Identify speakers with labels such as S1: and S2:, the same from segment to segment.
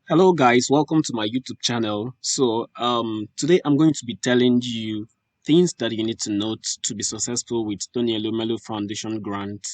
S1: Hello guys, welcome to my YouTube channel. Today I'm going to be telling you things that you need to note to be successful with Tony Elumelu Foundation Grant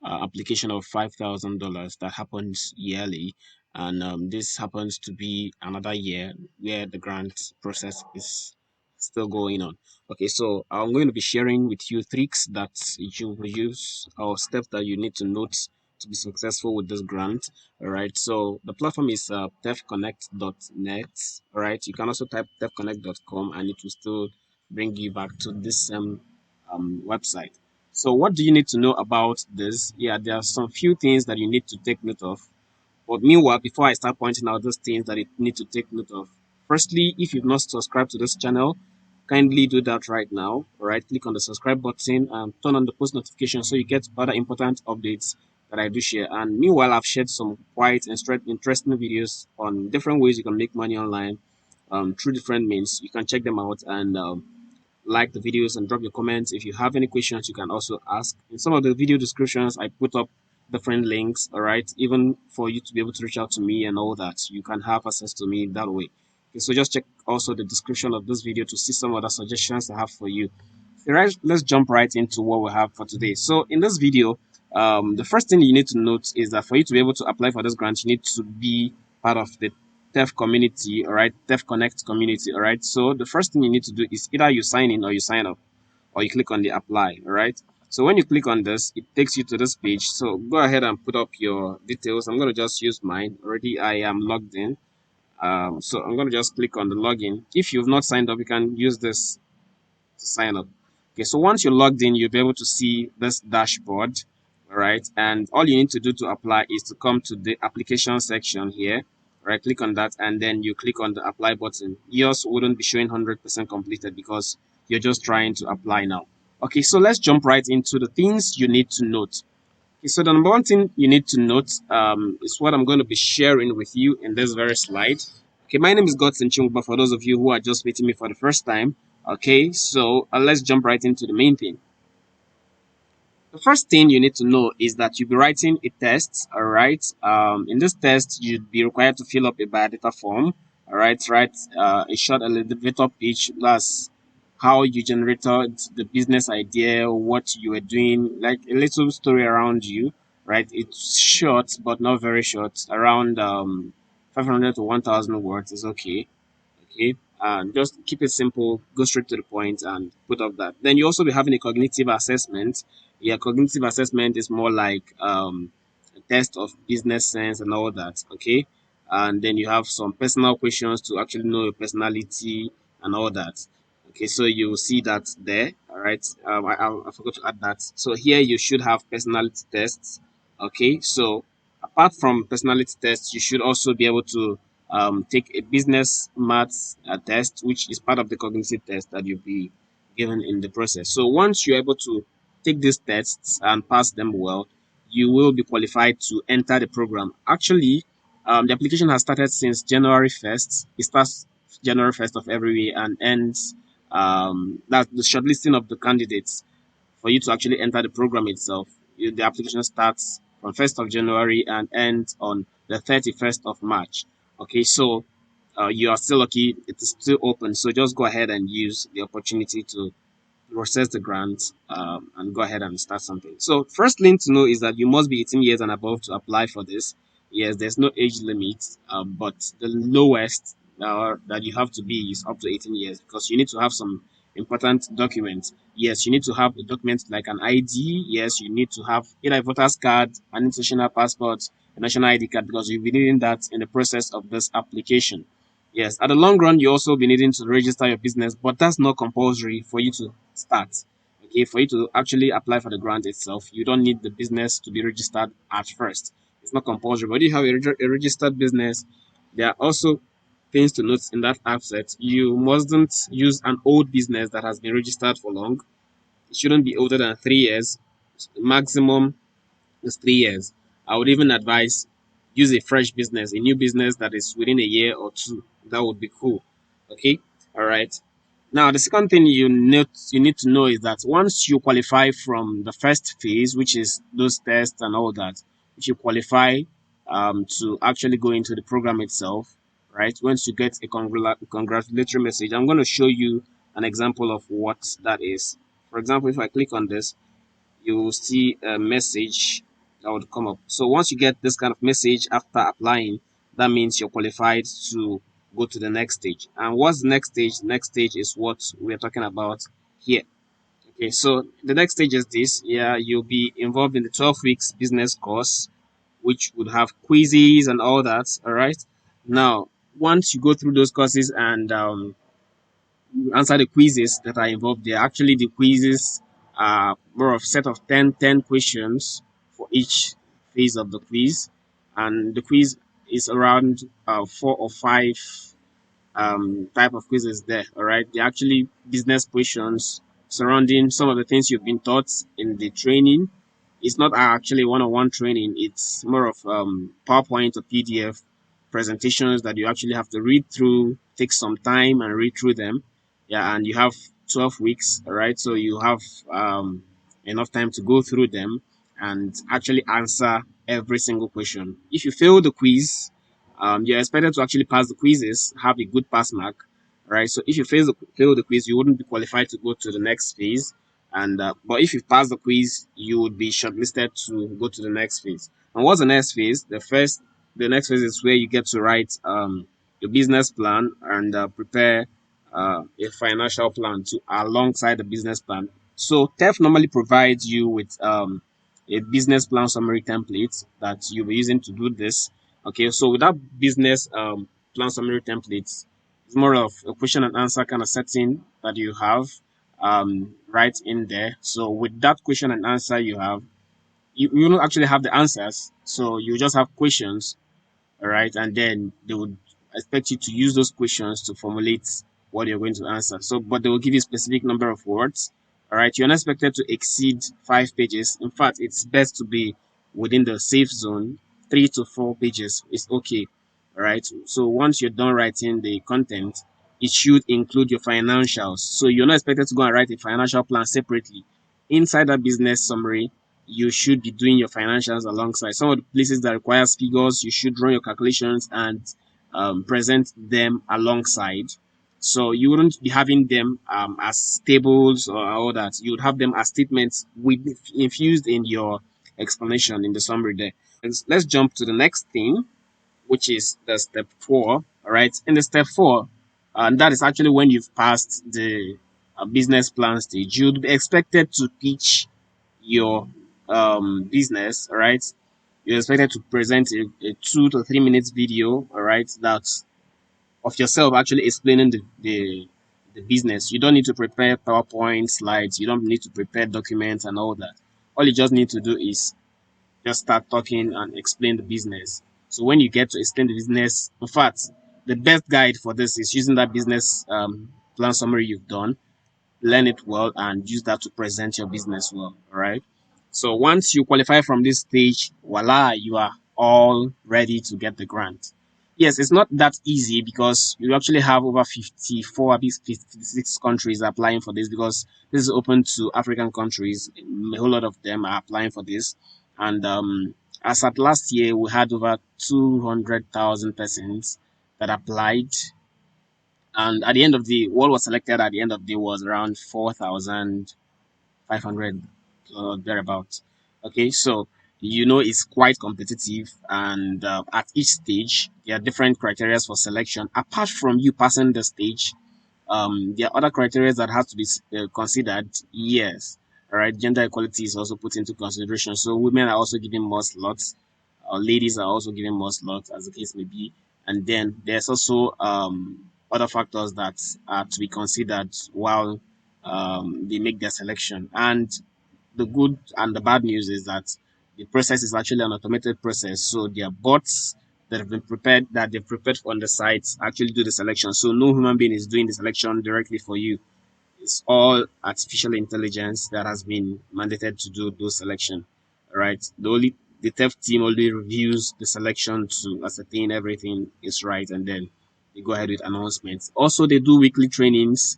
S1: application of $5,000 that happens yearly, and this happens to be another year where the grant process is still going on. Okay, so I'm going to be sharing with you tricks that you will use or steps that you need to note to be successful with this grant. All right, so the platform is tefconnect.net. All right, you can also type tefconnect.com and it will still bring you back to this website. So, what do you need to know about this? Yeah, there are some few things that you need to take note of. But meanwhile, before I start pointing out those things that you need to take note of, firstly, if you've not subscribed to this channel, kindly do that right now. All right, click on the subscribe button and turn on the post notification so you get other important updates that I do share. And meanwhile, I've shared some quite interesting videos on different ways you can make money online through different means. You can check them out and like the videos and drop your comments. If you have any questions, you can also ask. In some of the video descriptions, I put up different links, all right, even for you to be able to reach out to me and all that. You can have access to me that way. Okay, so just check also the description of this video to see some other suggestions I have for you. All right, let's jump right into what we have for today. So in this video, the first thing you need to note is that for you to be able to apply for this grant, you need to be part of the TEF community, all right, Tefconnect community, all right. So the first thing you need to do is either you sign in or you sign up, or you click on the apply, all right. So when you click on this, it takes you to this page. So go ahead and put up your details. I'm going to just use mine. Already I am logged in. So I'm going to just click on the login. If you've not signed up, you can use this to sign up. Okay, so once you're logged in, you'll be able to see this dashboard, all right? And all you need to do to apply is to come to the application section here, right? Click on that, and then you click on the apply button. Yours wouldn't be showing 100% completed because you're just trying to apply now. Okay, so let's jump right into the things you need to note. Okay, so the number one thing you need to note is what I'm going to be sharing with you in this very slide. Okay, my name is Godson Chungba for those of you who are just meeting me for the first time. Okay, so let's jump right into the main thing. The first thing you need to know is that you'll be writing a test, all right? In this test, you'd be required to fill up a biodata form, all right? Write a short elevator pitch, that's how you generated the business idea, what you were doing, like a little story around you, right? It's short, but not very short, around 500 to 1,000 words is okay. Okay, and just keep it simple, go straight to the point and put up that. Then you also be having a cognitive assessment. Yeah, cognitive assessment is more like a test of business sense and all that. Okay, and then you have some personal questions to actually know your personality and all that. Okay, so you will see that there. All right, I forgot to add that. So here you should have personality tests. Okay, so apart from personality tests, you should also be able to take a business maths test, which is part of the cognitive test that you'll be given in the process. So once you're able to take these tests and pass them well, you will be qualified to enter the program. Actually, the application has started since January 1st. It starts January 1st of every year and ends that's the shortlisting of the candidates for you to actually enter the program itself. The application starts from 1st of January and ends on the 31st of March. Okay, so you are still lucky, it is still open. So just go ahead and use the opportunity to process the grant and go ahead and start something. So, first thing to know is that you must be 18 years and above to apply for this. Yes, there's no age limit, but the lowest that you have to be is up to 18 years because you need to have some important documents. Yes, you need to have a document like an ID. Yes, you need to have either a voter's card, an international passport, a national ID card because you'll be needing that in the process of this application. Yes, at the long run, you also be needing to register your business, but that's not compulsory for you to start. Okay, for you to actually apply for the grant itself, you don't need the business to be registered at first. It's not compulsory, but if you have a registered business, there are also things to note in that aspect. You mustn't use an old business that has been registered for long. It shouldn't be older than 3 years. Maximum is 3 years. I would even advise use a fresh business, a new business that is within a year or two. That would be cool. Okay. All right. Now, the second thing you need to know is that once you qualify from the first phase, which is those tests and all that, if you qualify, to actually go into the program itself, right? Once you get a congratulatory message, I'm going to show you an example of what that is. For example, if I click on this, you will see a message that would come up. So once you get this kind of message after applying, that means you're qualified to go to the next stage. And what's the next stage? The next stage is what we're talking about here. Okay, so the next stage is this. Yeah, you'll be involved in the 12 weeks business course, which would have quizzes and all that. All right. Now, once you go through those courses and you answer the quizzes that are involved there, actually the quizzes are more of set of ten questions for each phase of the quiz, and the quiz is around 4 or 5 type of quizzes there. All right, they're actually business questions surrounding some of the things you've been taught in the training. It's not actually one-on-one training. It's more of PowerPoint or PDF presentations that you actually have to read through, take some time and read through them. Yeah, and you have 12 weeks. All right, so you have enough time to go through them and actually answer every single question. If you fail the quiz, you're expected to actually pass the quizzes, have a good pass mark, right? So if you fail the quiz, you wouldn't be qualified to go to the next phase. And but if you pass the quiz, you would be shortlisted to go to the next phase. And what's the next phase? The next phase is where you get to write your business plan and prepare a financial plan to alongside the business plan. So TEF normally provides you with a business plan summary template that you'll be using to do this. Okay, so with that business plan summary templates, it's more of a question and answer kind of setting that you have right in there. So with that question and answer you have, you don't actually have the answers. So you just have questions, all right, and then they would expect you to use those questions to formulate what you're going to answer. So, but they will give you a specific number of words, all right. You're not expected to exceed 5 pages. In fact, it's best to be within the safe zone. 3 to 4 pages is okay, all right. So once you're done writing the content, it should include your financials. So you're not expected to go and write a financial plan separately. Inside that business summary, you should be doing your financials alongside. Some of the places that requires figures, you should run your calculations and present them alongside. So you wouldn't be having them as tables or all that. You would have them as statements with infused in your explanation in the summary there. And let's jump to the next thing, which is the step 4. All right. In the step 4, and that is actually when you've passed the business plan stage, you'd be expected to pitch your business. All right. You're expected to present a 2 to 3 minutes video. All right. That's of yourself actually explaining the business. You don't need to prepare PowerPoint slides. You don't need to prepare documents and all that. All you just need to do is just start talking and explain the business. So when you get to explain the business, in fact, the best guide for this is using that business plan summary you've done, learn it well, and use that to present your business well. All right. So once you qualify from this stage, voila, you are all ready to get the grant. Yes, it's not that easy because you actually have over 54, at least 56 countries applying for this because this is open to African countries. A whole lot of them are applying for this. And as at last year, we had over 200,000 persons that applied, and at the end of the what was selected at the end of the day was around 4,500 thereabout. Okay, so it's quite competitive, and at each stage there are different criteria for selection. Apart from you passing the stage, there are other criteria that has to be considered. Yes, all right. Gender equality is also put into consideration. So women are also given more slots, ladies are also given more slots, as the case may be. And then there's also other factors that are to be considered while they make their selection. And the good and the bad news is that the process is actually an automated process. So there are bots that they've prepared on the site actually do the selection. So no human being is doing the selection directly for you. It's all artificial intelligence that has been mandated to do those selection. All right. The TEF team only reviews the selection to ascertain everything is right, and then they go ahead with announcements. Also, they do weekly trainings.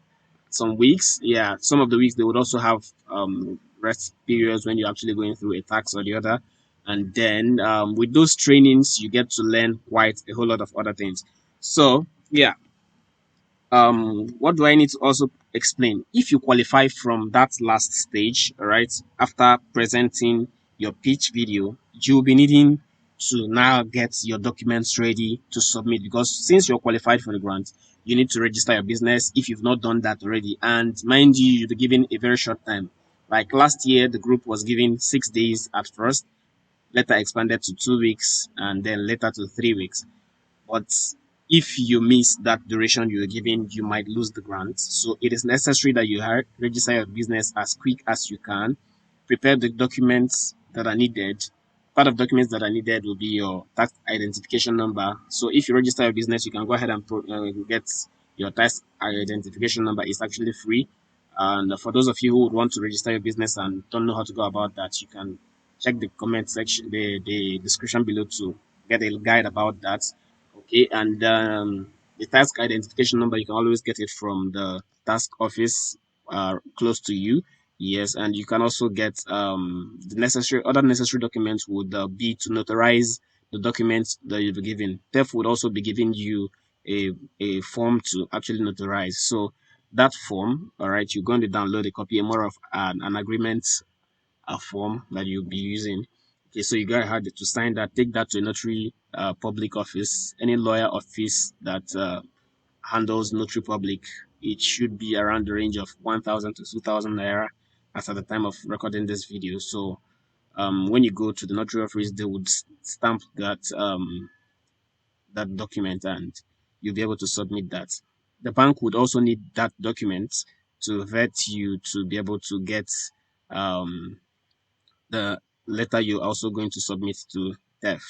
S1: Some weeks, yeah, some of the weeks they would also have rest periods when you're actually going through a tax or the other. And then with those trainings, you get to learn quite a whole lot of other things. So yeah, what do I need to also explain? If you qualify from that last stage, all right, after presenting your pitch video, you'll be needing to now get your documents ready to submit, because since you're qualified for the grant, you need to register your business if you've not done that already. And mind you, you'll be given a very short time. Like last year, the group was given 6 days at first, later expanded to 2 weeks, and then later to 3 weeks. But if you miss that duration you're given, you might lose the grant. So it is necessary that you register your business as quick as you can. Prepare the documents that are needed. Part of documents that are needed will be your tax identification number. So if you register your business, you can go ahead and get your tax identification number. It's actually free. And for those of you who would want to register your business and don't know how to go about that, you can check the comment section, the description below to get a guide about that. Okay, and the task identification number, you can always get it from the task office close to you. Yes, and you can also get the necessary other necessary documents would be to notarize the documents that you'll be given. TEF would also be giving you a form to actually notarize. So that form, all right, you're going to download a copy, more of an agreement, a form that you'll be using. Okay, so you gotta have to sign that, take that to a notary public office, any lawyer office that handles notary public. It should be around the range of 1,000 to 2,000 naira as at the time of recording this video. So when you go to the notary office, they would stamp that document, and you'll be able to submit that. The bank would also need that document to vet you to be able to get um, the letter you're also going to submit to TEF.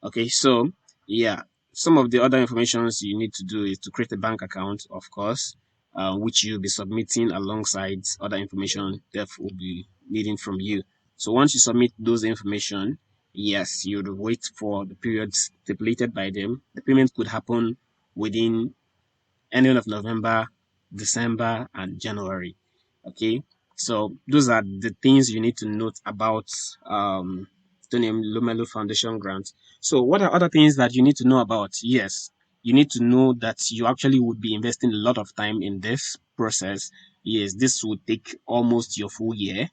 S1: Okay, so yeah, some of the other informations you need to do is to create a bank account, of course, which you'll be submitting alongside other information TEF will be needing from you. So once you submit those information, yes, you'd wait for the period stipulated by them. The payment could happen within ending of November, December, and January. Okay, so those are the things you need to note about Tony Elumelu Foundation Grant. So, what are other things that you need to know about? Yes, you need to know that you actually would be investing a lot of time in this process. Yes, this would take almost your full year,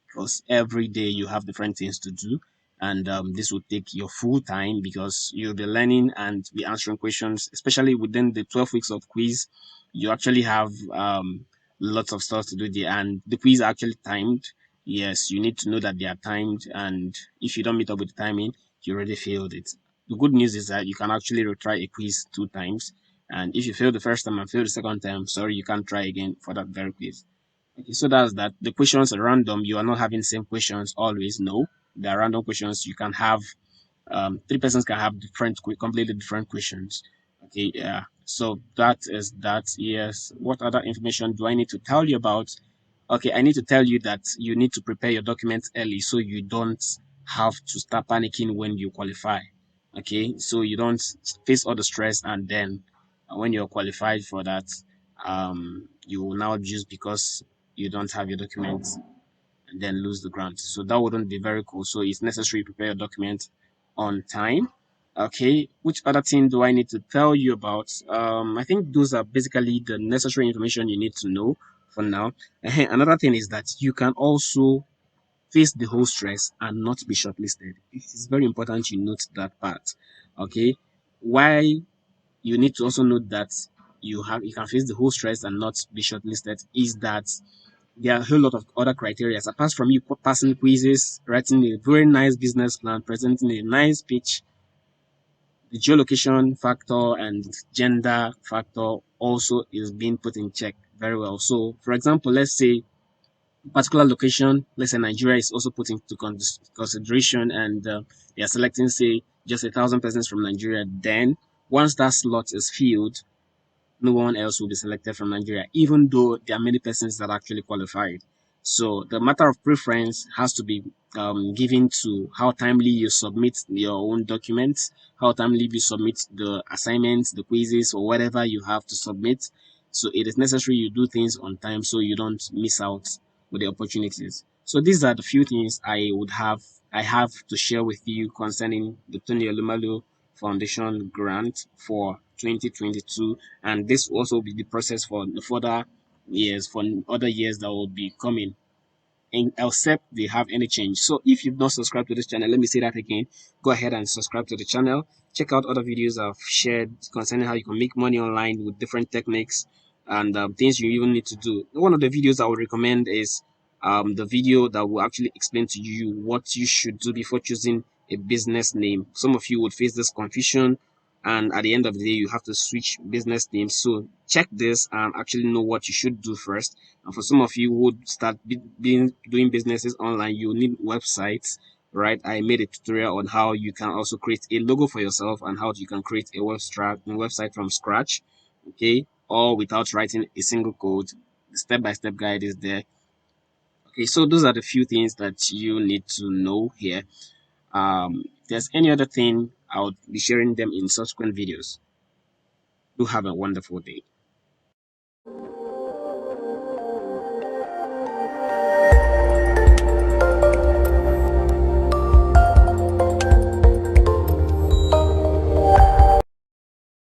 S1: because every day you have different things to do, and this will take your full time because you'll be learning and be answering questions, especially within the 12 weeks of quiz. You actually have lots of stuff to do there, and the quiz are actually timed. Yes, you need to know that they are timed, and if you don't meet up with the timing, you already failed it. The good news is that you can actually retry a quiz 2 times, and if you fail the first time and fail the second time, sorry, you can't try again for that very quiz. Okay, so that's that. The questions are random. You are not having same questions always. No, they are random questions. You can have three persons can have completely different questions. Okay, yeah. So that is that. Yes. What other information do I need to tell you about? Okay, I need to tell you that you need to prepare your documents early so you don't have to start panicking when you qualify. Okay, so you don't face all the stress, and then when you're qualified for that, you will now just because you don't have your documents and then lose the grant. So that wouldn't be very cool. So it's necessary to prepare your document on time. Okay, which other thing do I need to tell you about? I think those are basically the necessary information you need to know for now. Another thing is that you can also face the whole stress and not be shortlisted. It is very important you note that part. Okay, why you need to also note that you can face the whole stress and not be shortlisted is that there are a whole lot of other criteria apart from you passing quizzes, writing a very nice business plan, presenting a nice pitch. The geolocation factor and gender factor also is being put in check very well. So, for example, let's say particular location, let's say Nigeria is also put into consideration, and they are selecting, say, just 1,000 persons from Nigeria. Then, once that slot is filled, no one else will be selected from Nigeria, even though there are many persons that actually qualified. So the matter of preference has to be given to how timely you submit your own documents, how timely you submit the assignments, the quizzes, or whatever you have to submit. So it is necessary you do things on time so you don't miss out with the opportunities. So these are the few things I would have I have to share with you concerning the Tony Elumelu Foundation Grant for 2022, and this will also be the process for the further years, for other years that will be coming, except they have any change. So if you've not subscribed to this channel, let me say that again. Go ahead and subscribe to the channel. Check out other videos I've shared concerning how you can make money online with different techniques and things you even need to do. One of the videos I would recommend is the video that will actually explain to you what you should do before choosing a business name. Some of you would face this confusion, and at the end of the day you have to switch business names. So check this and actually know what you should do first. And for some of you who would start doing businesses online, you need websites, right? I made a tutorial on how you can also create a logo for yourself and how you can create a website from scratch, okay, or without writing a single code. The step-by-step guide is there. Okay, so those are the few things that you need to know here. If there's any other thing, I'll be sharing them in subsequent videos. Do have a wonderful day.